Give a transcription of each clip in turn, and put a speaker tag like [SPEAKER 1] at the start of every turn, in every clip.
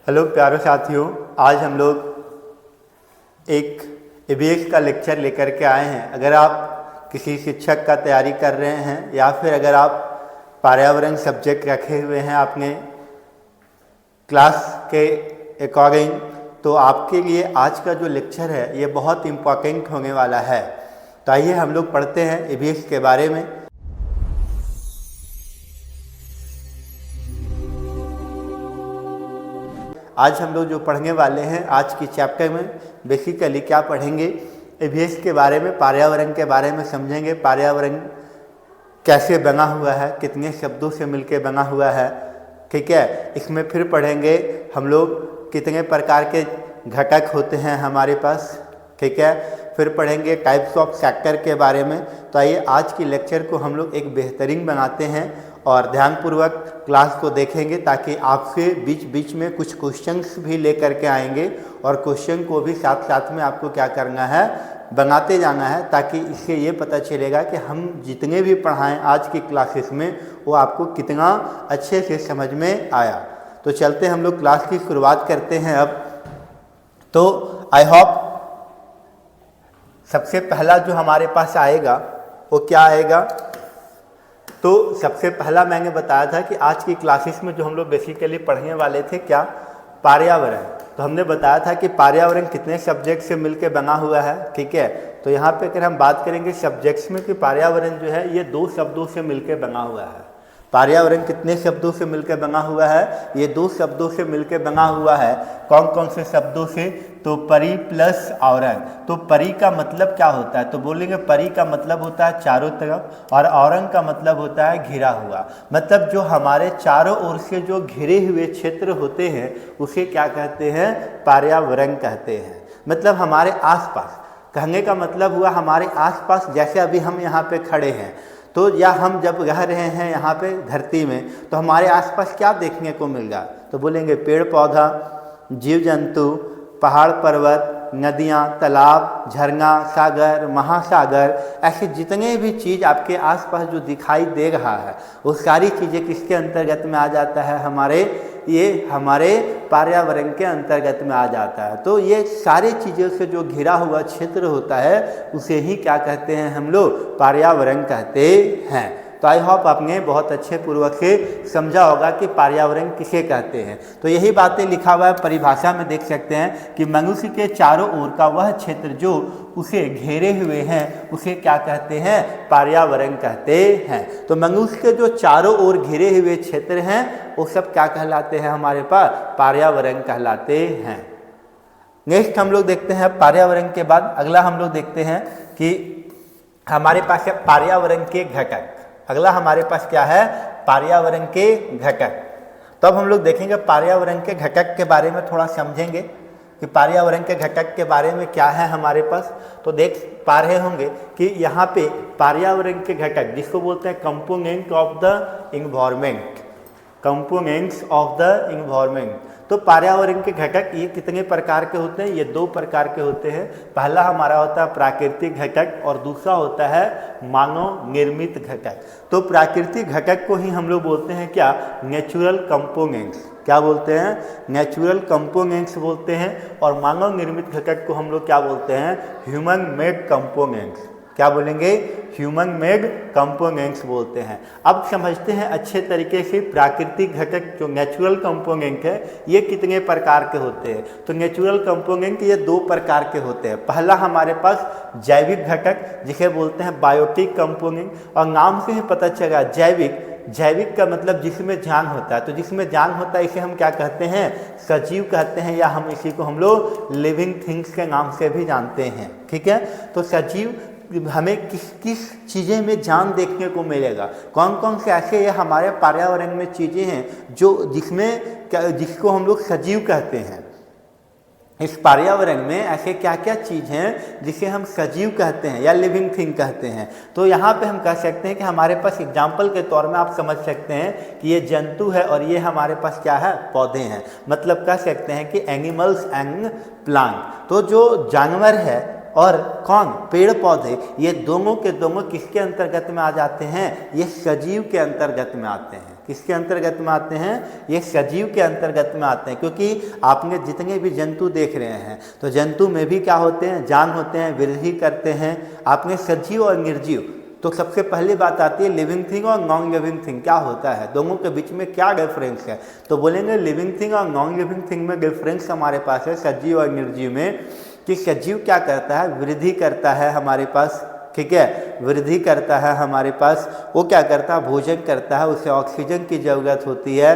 [SPEAKER 1] Hello प्यारे साथियों, आज हम लोग एक ईवीएस का लेक्चर लेकर के आए हैं। अगर आप किसी शिक्षक का तैयारी कर रहे हैं या फिर अगर आप पर्यावरण सब्जेक्ट रखे हुए हैं अपने क्लास के अकॉर्डिंग, तो आपके लिए आज का जो लेक्चर है ये बहुत इम्पोर्टेंट होने वाला है। तो आइए हम लोग पढ़ते हैं ईवीएस के बारे में। आज हम लोग जो पढ़ने वाले हैं, आज की चैप्टर में बेसिकली क्या पढ़ेंगे, ईवीएस के बारे में, पर्यावरण के बारे में समझेंगे। पर्यावरण कैसे बना हुआ है, कितने शब्दों से मिलकर बना हुआ है, ठीक है। इसमें फिर पढ़ेंगे हम लोग कितने प्रकार के घटक होते हैं हमारे पास, ठीक है। फिर पढ़ेंगे टाइप्स ऑफ सेक्टर के बारे में। तो आइए आज की लेक्चर को हम लोग एक बेहतरीन बनाते हैं और ध्यानपूर्वक क्लास को देखेंगे, ताकि आपसे बीच बीच में कुछ क्वेश्चंस भी लेकर के आएंगे और क्वेश्चन को भी साथ साथ में आपको क्या करना है, बनाते जाना है, ताकि इससे ये पता चलेगा कि हम जितने भी पढ़ाएं आज की क्लासेस में वो आपको कितना अच्छे से समझ में आया। तो चलते हम लोग क्लास की शुरुआत करते हैं अब। तो आई होप सबसे पहला जो हमारे पास आएगा वो क्या आएगा, तो सबसे पहला मैंने बताया था कि आज की क्लासेस में जो हम लोग बेसिकली पढ़ने वाले थे क्या, पर्यावरण। तो हमने बताया था कि पर्यावरण कितने सब्जेक्ट से मिलकर बना हुआ है, ठीक है। तो यहाँ पे अगर हम बात करेंगे सब्जेक्ट्स में कि पर्यावरण जो है ये 2 शब्दों से मिलकर बना हुआ है। पर्यावरण कितने शब्दों से मिलकर बना हुआ है, ये 2 शब्दों से मिलकर बना हुआ है। कौन कौन से शब्दों से, तो परि प्लस औरंग। तो परि का मतलब क्या होता है, तो बोलेंगे परि का मतलब होता है चारों तरफ, और औरंग का मतलब होता है घिरा हुआ। मतलब जो हमारे चारों ओर से जो घिरे हुए क्षेत्र होते हैं उसे क्या कहते हैं, पर्यावरण कहते हैं। मतलब हमारे आसपास, कहने का मतलब हुआ हमारे आसपास। जैसे अभी हम यहाँ पे खड़े हैं, तो या हम जब रह रहे हैं यहाँ पे धरती में, तो हमारे आसपास क्या देखने को मिल रहा, तो बोलेंगे पेड़ पौधा, जीव जंतु, पहाड़ पर्वत, नदियाँ, तालाब, झरना, सागर, महासागर, ऐसे जितने भी चीज़ आपके आसपास जो दिखाई दे रहा है वो सारी चीज़ें किसके अंतर्गत में आ जाता है, हमारे पर्यावरण के अंतर्गत में आ जाता है। तो ये सारी चीज़ों से जो घिरा हुआ क्षेत्र होता है उसे ही क्या कहते हैं, हम लोग पर्यावरण कहते हैं। तो आई होप आपने बहुत अच्छे पूर्वक से समझा होगा कि पर्यावरण किसे कहते हैं। तो यही बातें लिखा हुआ है, परिभाषा में देख सकते हैं कि मनुष्य के चारों ओर का वह क्षेत्र जो उसे घेरे हुए हैं उसे क्या कहते हैं, पर्यावरण कहते हैं। तो मनुष्य के जो चारों ओर घिरे हुए क्षेत्र हैं वो सब क्या कहलाते हैं, हमारे पास पर्यावरण कहलाते हैं। नेक्स्ट हम लोग देखते हैं पर्यावरण के बाद अगला हम लोग देखते हैं कि हमारे पास है पर्यावरण के घटक। अगला हमारे पास क्या है, पर्यावरण के घटक। तो अब हम लोग देखेंगे पर्यावरण के घटक के बारे में थोड़ा समझेंगे कि पर्यावरण के घटक के बारे में क्या है हमारे पास। तो देख पा रहे होंगे कि यहाँ पे पर्यावरण के घटक जिसको बोलते हैं component of the environment, components of the environment. तो पर्यावरण के घटक ये कितने प्रकार के होते हैं, ये 2 प्रकार के होते हैं। पहला हमारा होता है प्राकृतिक घटक और दूसरा होता है मानव निर्मित घटक। तो प्राकृतिक घटक को ही हम लोग बोलते हैं क्या, नेचुरल कंपोनेंट्स। क्या बोलते हैं, नेचुरल कंपोनेंट्स बोलते हैं। और मानव निर्मित घटक को हम लोग क्या बोलते हैं, ह्यूमन मेड कंपोनेंट्स। क्या बोलेंगे, ह्यूमन मेड कंपोनेंट्स बोलते हैं। अब समझते हैं अच्छे तरीके से प्राकृतिक घटक जो नेचुरल कंपोनेंट है ये कितने प्रकार के होते हैं। तो नेचुरल कंपोनेंट ये 2 प्रकार के होते हैं। पहला हमारे पास जैविक घटक जिसे बोलते हैं बायोटिक कंपोनेंट, और नाम से ही पता चला जैविक, जैविक का मतलब जिसमें जान होता है। तो जिसमें जान होता है इसे हम क्या कहते हैं, सजीव कहते हैं, या हम इसी को हम लोग लिविंग थिंग्स के नाम से भी जानते हैं, ठीक है। तो सजीव हमें किस किस चीज़ें में जान देखने को मिलेगा, कौन कौन से ऐसे ये हमारे पर्यावरण में चीज़ें हैं जो जिसको हम लोग सजीव कहते हैं। इस पर्यावरण में ऐसे क्या क्या चीज़ हैं जिसे हम सजीव कहते हैं या लिविंग थिंग कहते हैं। तो यहाँ पे हम कह सकते हैं कि हमारे पास एग्जाम्पल के तौर में आप समझ सकते हैं कि ये जंतु है और ये हमारे पास क्या है, पौधे हैं। मतलब कह सकते हैं कि एनिमल्स एंड प्लांट। तो जो जानवर है और कौन, पेड़ पौधे, ये दोनों के दोनों किसके अंतर्गत में आ जाते हैं, ये सजीव के अंतर्गत में आते हैं। किसके अंतर्गत में आते हैं, ये सजीव के अंतर्गत में आते हैं। क्योंकि आपने जितने भी जंतु देख रहे हैं तो जंतु में भी क्या होते हैं, जान होते हैं, वृद्धि करते हैं। आपने सजीव और निर्जीव, तो सबसे पहली बात आती है लिविंग थिंग और नॉन लिविंग थिंग क्या होता है, दोनों के बीच में क्या डिफरेंस है। तो बोलेंगे लिविंग थिंग और नॉन लिविंग थिंग में डिफरेंस हमारे पास है सजीव और निर्जीव में, कि सजीव क्या करता है, वृद्धि करता है हमारे पास, ठीक है, वृद्धि करता है हमारे पास। वो क्या करता है, भोजन करता है, उसे ऑक्सीजन की ज़रूरत होती है,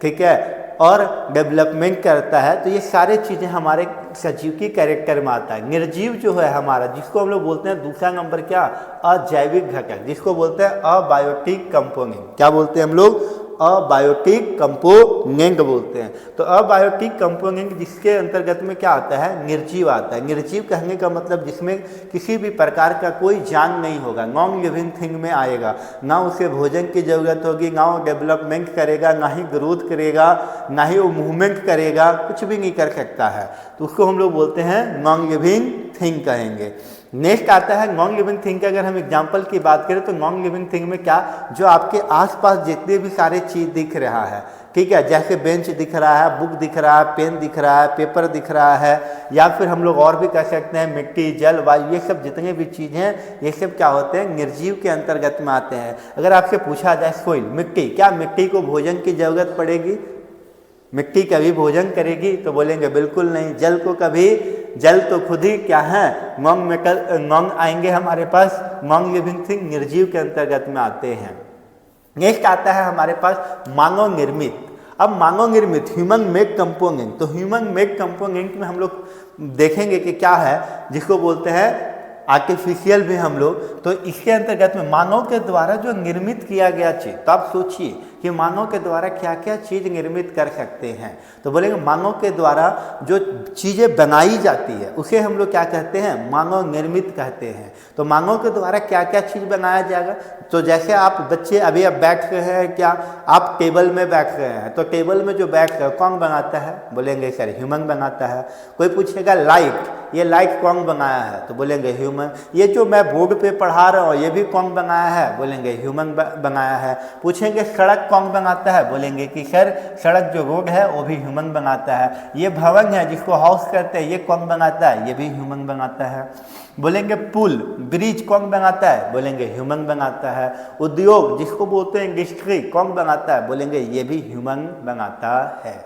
[SPEAKER 1] ठीक है, और डेवलपमेंट करता है। तो ये सारे चीज़ें हमारे सजीव की कैरेक्टर में आता है। निर्जीव जो है हमारा, जिसको हम लोग बोलते हैं दूसरा नंबर क्या, अजैविक घटक, जिसको बोलते हैं अबायोटिक कंपोनेंट। क्या बोलते हैं हम लोग, अबायोटिक कंपोनेंट बोलते हैं। तो अबायोटिक कंपोनेंट जिसके अंतर्गत में क्या आता है, निर्जीव आता है। निर्जीव कहने का मतलब जिसमें किसी भी प्रकार का कोई जान नहीं होगा, नॉन लिविंग थिंग में आएगा, ना उसे भोजन की जरूरत होगी, ना वो डेवलपमेंट करेगा, ना ही ग्रोथ करेगा, ना ही वो मूवमेंट करेगा, कुछ भी नहीं कर सकता है, तो उसको हम लोग बोलते हैं नॉन लिविंग थिंग कहेंगे। नेक्स्ट आता है नॉन लिविंग थिंग। अगर हम एग्जांपल की बात करें तो नॉन लिविंग थिंग में क्या, जो आपके आसपास जितने भी सारे चीज़ दिख रहा है, ठीक है, जैसे बेंच दिख रहा है, बुक दिख रहा है, पेन दिख रहा है, पेपर दिख रहा है, या फिर हम लोग और भी कह सकते हैं मिट्टी, जल, वायु, ये सब जितने भी चीज़ें हैं ये सब क्या होते हैं, निर्जीव के अंतर्गत में आते हैं। अगर आपसे पूछा जाए सोइल, मिट्टी, क्या मिट्टी को भोजन की जरूरत पड़ेगी, मिट्टी कभी भोजन करेगी, तो बोलेंगे बिल्कुल नहीं। जल को कभी, जल तो खुद ही क्या है, नॉन आएंगे हमारे पास, नॉन लिविंग थिंग, निर्जीव के अंतर्गत में आते हैं। नेक्स्ट आता है हमारे पास मानव निर्मित। अब मानव निर्मित ह्यूमन मेड कंपोनेंट, तो ह्यूमन मेड कंपोनेंट में हम लोग देखेंगे कि क्या है, जिसको बोलते हैं आर्टिफिशियल भी हम लोग। तो इसके अंतर्गत में मानव के द्वारा जो निर्मित किया गया चीज़, तो आप सोचिए कि मानव के द्वारा क्या क्या चीज़ निर्मित कर सकते हैं। तो बोलेंगे मानव के द्वारा जो चीज़ें बनाई जाती है उसे हम लोग क्या कहते हैं, मानव निर्मित कहते हैं। तो मानव के द्वारा क्या क्या चीज़ बनाया जाएगा, तो जैसे आप बच्चे अभी आप बैठ रहे हैं, क्या आप टेबल में बैठ रहे हैं, तो टेबल में जो बैठ रहे हैं कौन बनाता है, बोलेंगे सर ह्यूमन बनाता है। कोई पूछेगा लाइट, ये लाइट कौन बनाया है, तो बोलेंगे ह्यूमन। ये जो मैं बोर्ड पे पढ़ा रहा हूँ ये भी कौन बनाया है, बोलेंगे ह्यूमन बनाया है। पूछेंगे सड़क कौन बनाता है, बोलेंगे कि सर सड़क जो रोड है वो भी ह्यूमन बनाता है। ये भवन है जिसको हाउस कहते हैं, ये कौन बनाता है, ये भी ह्यूमन बनाता है। बोलेंगे पुल, ब्रिज कौन बनाता है, बोलेंगे ह्यूमन बनाता है। उद्योग जिसको बोलते हैं इंडस्ट्री, कौन बनाता है, बोलेंगे ये भी ह्यूमन बनाता है।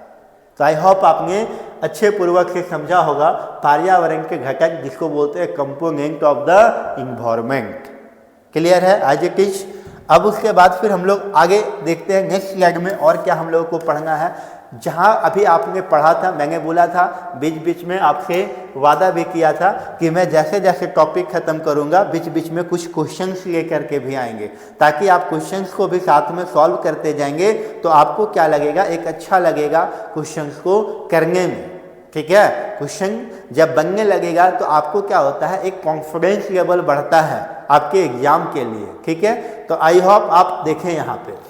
[SPEAKER 1] तो आई होप आपने अच्छे पूर्वक से समझा होगा पर्यावरण के घटक जिसको बोलते हैं component of the environment. Clear है आज इट इज। अब उसके बाद फिर हम लोग आगे देखते हैं नेक्स्ट स्लाइड में और क्या हम लोगों को पढ़ना है। जहाँ अभी आपने पढ़ा था, मैंने बोला था बीच बीच में आपसे वादा भी किया था कि मैं जैसे जैसे टॉपिक ख़त्म करूँगा बीच बीच में कुछ क्वेश्चंस लेकर के भी आएंगे, ताकि आप क्वेश्चंस को भी साथ में सॉल्व करते जाएंगे तो आपको क्या लगेगा, एक अच्छा लगेगा क्वेश्चंस को करने में। ठीक है, क्वेश्चन जब बनने लगेगा तो आपको क्या होता है, एक कॉन्फिडेंस लेवल बढ़ता है आपके एग्जाम के लिए। ठीक है, तो आई होप आप देखें यहाँ पे।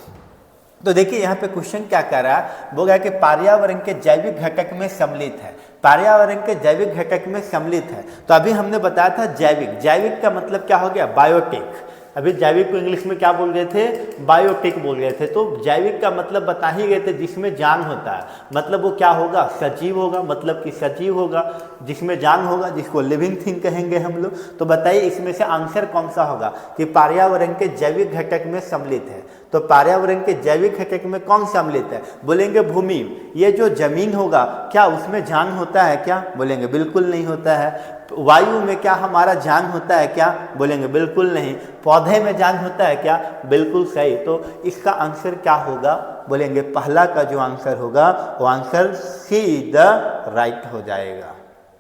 [SPEAKER 1] तो देखिए यहाँ पे क्वेश्चन क्या कर रहा है, वो क्या कि पर्यावरण के जैविक घटक में सम्मिलित है। पर्यावरण के जैविक घटक में सम्मिलित है, तो अभी हमने बताया था जैविक। जैविक का मतलब क्या हो गया, बायोटिक। अभी जैविक को इंग्लिश में क्या बोल रहे थे, बायोटिक बोल रहे थे। तो जैविक का मतलब बता ही गए थे, जिसमें जान होता है, मतलब वो क्या होगा, सजीव होगा, मतलब कि सजीव होगा, जिसमें जान होगा, जिसको लिविंग थिंग कहेंगे हम लोग। तो बताइए इसमें से आंसर कौन सा होगा कि पर्यावरण के जैविक घटक में सम्मिलित है। तो पर्यावरण के जैविक घटक में कौन सम्मिलित है, बोलेंगे भूमि। ये जो जमीन होगा क्या उसमें जान होता है क्या, बोलेंगे बिल्कुल नहीं होता है। वायु में क्या हमारा जान होता है क्या, बोलेंगे बिल्कुल नहीं। पौधे में जान होता है क्या, बिल्कुल सही। तो इसका आंसर क्या होगा, बोलेंगे पहला का जो आंसर होगा वो आंसर सी द राइट हो जाएगा।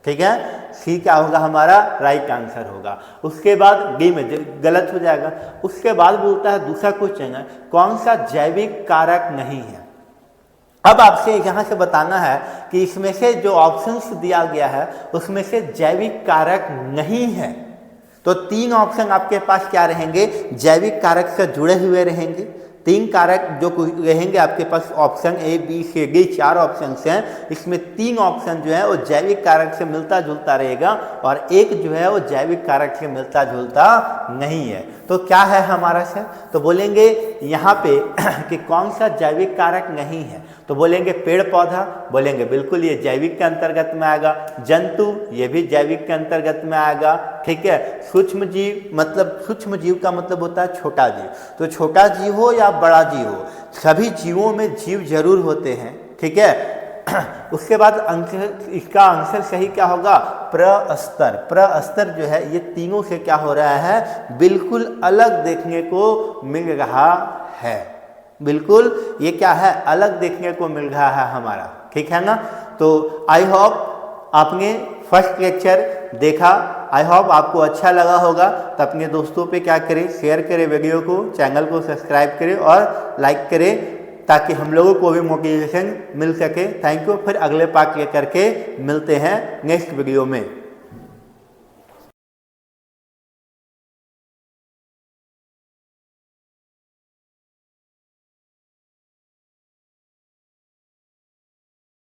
[SPEAKER 1] ठीक है, सी क्या होगा हमारा राइट आंसर होगा। उसके बाद डी में गलत हो जाएगा। उसके बाद बोलता है दूसरा क्वेश्चन है, कौन सा जैविक कारक नहीं है। अब आपसे यहाँ से बताना है कि इसमें से जो ऑप्शंस दिया गया है उसमें से जैविक कारक नहीं है। तो तीन ऑप्शन आपके पास क्या रहेंगे, जैविक कारक से जुड़े हुए रहेंगे। तीन कारक जो रहेंगे आपके पास, option A B C D 4 option हैं, इसमें 3 ऑप्शन जो है वो जैविक कारक से मिलता जुलता रहेगा और एक जो है वो जैविक कारक से मिलता जुलता नहीं है। तो क्या है हमारा सर, तो बोलेंगे यहाँ पे कि कौन सा जैविक कारक नहीं है, तो बोलेंगे पेड़ पौधा, बोलेंगे बिल्कुल ये जैविक के अंतर्गत में आएगा। जंतु, ये भी जैविक के अंतर्गत में आएगा, ठीक है। सूक्ष्म जीव, मतलब सूक्ष्म जीव का मतलब होता है छोटा जीव, तो छोटा जीव हो या बड़ा जीव हो, सभी जीवों में जीव जरूर होते हैं, ठीक है। उसके बाद इसका आंसर सही क्या होगा, प्रस्तर। प्रस्तर जो है ये तीनों से क्या हो रहा है, बिल्कुल अलग देखने को मिल रहा है, बिल्कुल ये क्या है, अलग देखने को मिल रहा है हमारा, ठीक है ना। तो आई होप आपने फर्स्ट लेक्चर देखा, आई होप आपको अच्छा लगा होगा। तो अपने दोस्तों पे क्या करें, शेयर करें वीडियो को, चैनल को सब्सक्राइब करें और लाइक करें, ताकि हम लोगों को भी मोटिवेशन मिल सके। थैंक यू, फिर अगले पार्ट लेकर के मिलते हैं नेक्स्ट वीडियो में।